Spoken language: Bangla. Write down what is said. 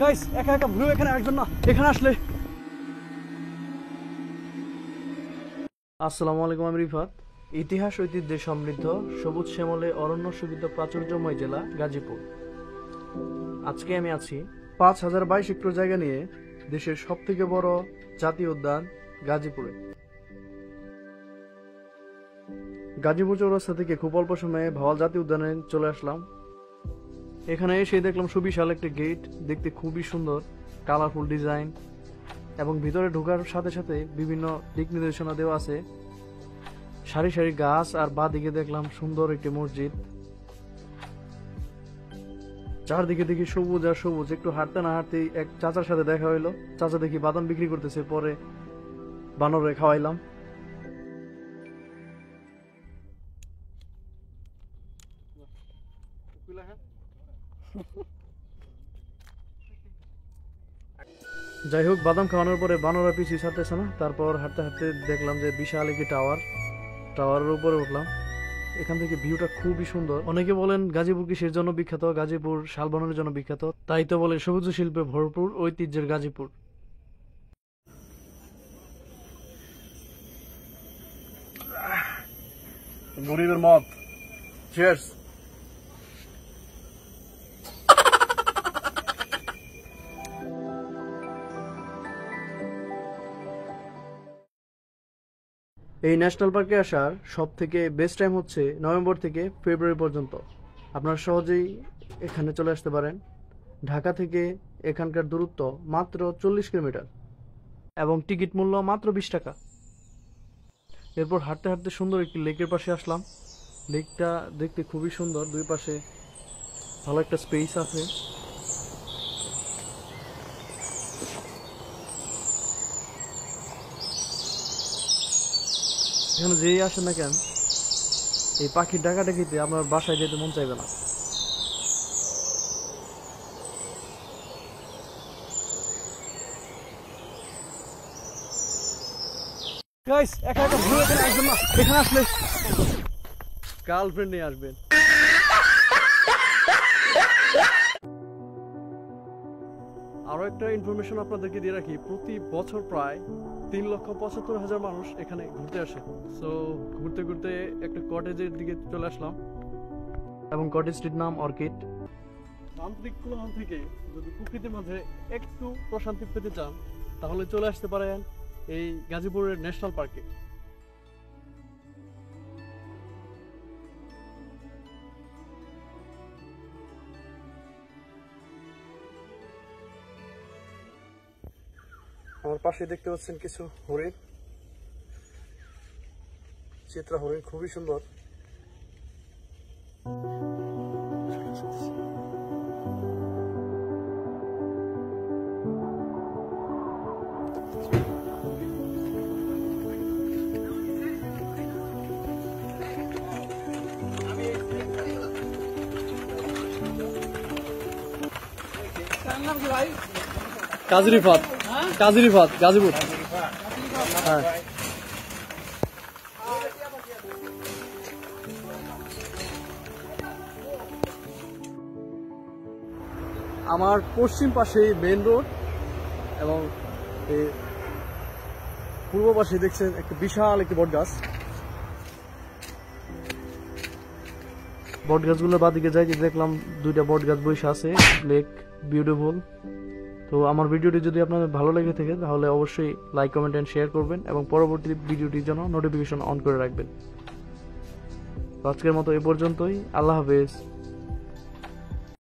গাইস একা একা ভুলেও এখানে আসবেন না, এখানে আসলে। আসসালামু আলাইকুম, আমি রিফাত। ইতিহাস ঐতিহ্যে সমৃদ্ধ সবুজ শ্যামলে অরণ্য শোভিত প্রাচুর্যময় জেলা গাজীপুর। আজকে আমি আছি 5022 হেক্টর জায়গা নিয়ে দেশের সবথেকে বড় জাতীয় উদ্যান গাজীপুরে। গাজীপুর চৌরাস্তা থেকে খুব অল্প সময়ে ভাওয়াল জাতীয় উদ্যানে চলে আসলাম। এখানে এসে দেখলাম সুবিশাল একটি গেট, দেখতে খুবই সুন্দর, কালারফুল ডিজাইন, এবং ভিতরে ঢোকার সাথে সাথে বিভিন্ন দিক নির্দেশনা দেওয়া আছে। সারি সারি গাছ, আর বাঁদিকে দেখলাম সুন্দর একটি মসজিদ। চারদিকে দেখি সবুজ আর সবুজ। একটু হাঁটতে না হাঁটতেই এক চাচার সাথে দেখা হইলো। চাচা দেখি বাদাম বিক্রি করতেছে, পরে বানরে খাওয়াইলাম। যাই হোক, বাদাম খাওয়ানোর পরে বানরা পিছু ছাড়তেছে না। তারপর হাঁটতে হাঁটতে দেখলাম যে বিশাল একটি টাওয়ারের উপরে উঠলাম। এখান থেকে ভিউটা খুবই সুন্দর। অনেকে বলেন গাজীপুর কিসের জন্য বিখ্যাত? গাজীপুর শালবনের জন্য বিখ্যাত। তাই তো বলে সবুজ শিল্পে ভরপুর ঐতিহ্যের গাজীপুর। গরিবের মত। চিয়ার্স। এই ন্যাশনাল পার্কে আসার সব থেকে বেস্ট টাইম হচ্ছে নভেম্বর থেকে ফেব্রুয়ারি পর্যন্ত। আপনারা সহজেই এখানে চলে আসতে পারেন। ঢাকা থেকে এখানকার দূরত্ব মাত্র 40 কিলোমিটার এবং টিকিট মূল্য মাত্র 20 টাকা। এরপর হাঁটতে হাঁটতে সুন্দর একটি লেকের পাশে আসলাম। লেকটা দেখতে খুবই সুন্দর, দুই পাশে ভালো একটা স্পেস আছে। এখানে যেই আসেন না কেন, এই পাখির ডাকাডাকিতে আপনার বাসায় যেতে মন চাইবে না। গাইস একা একা ভুলে এখানে আসবেন না, এখানে আসলে গার্লফ্রেন্ড নিয়ে আসবেন। আরো একটা ইনফরমেশন আপনাদেরকে দিয়ে রাখি, প্রতি বছর প্রায় 3,75,000 মানুষ এখানে ঘুরতে আসে। সো ঘুরতে ঘুরতে একটা কটেজের দিকে চলে আসলাম, এবং কটেজটির নাম অর্কিড। যান্ত্রিক কোলাহল থেকে যদি প্রকৃতির মাঝে একটু প্রশান্তি পেতে চান, তাহলে চলে আসতে পারেন এই গাজীপুরের ন্যাশনাল পার্কে। আমার পাশে দেখতে পাচ্ছেন কিছু হরিণ, চিত্রা হরিণ, খুবই সুন্দর। কাজরিফাত, গাজীপুর। হ্যাঁ, আমার পশ্চিম পাশে মেইন রোড, এবং পূর্ব পাশে দেখছেন একটা বিশাল একটি বট গাছ। বট গাছগুলোর বাদিকে যাই, দেখলাম দুইটা বট গাছ বসে আছে। Lake beautiful. তো আমার ভিডিওটি যদি আপনাদের ভালো লেগে থাকে, তাহলে অবশ্যই লাইক, কমেন্ট এন্ড শেয়ার করবেন, এবং পরবর্তী ভিডিওটির জন্য নোটিফিকেশন অন করে রাখবেন। আজকের মতো এ পর্যন্তই। আল্লাহ হাফেজ।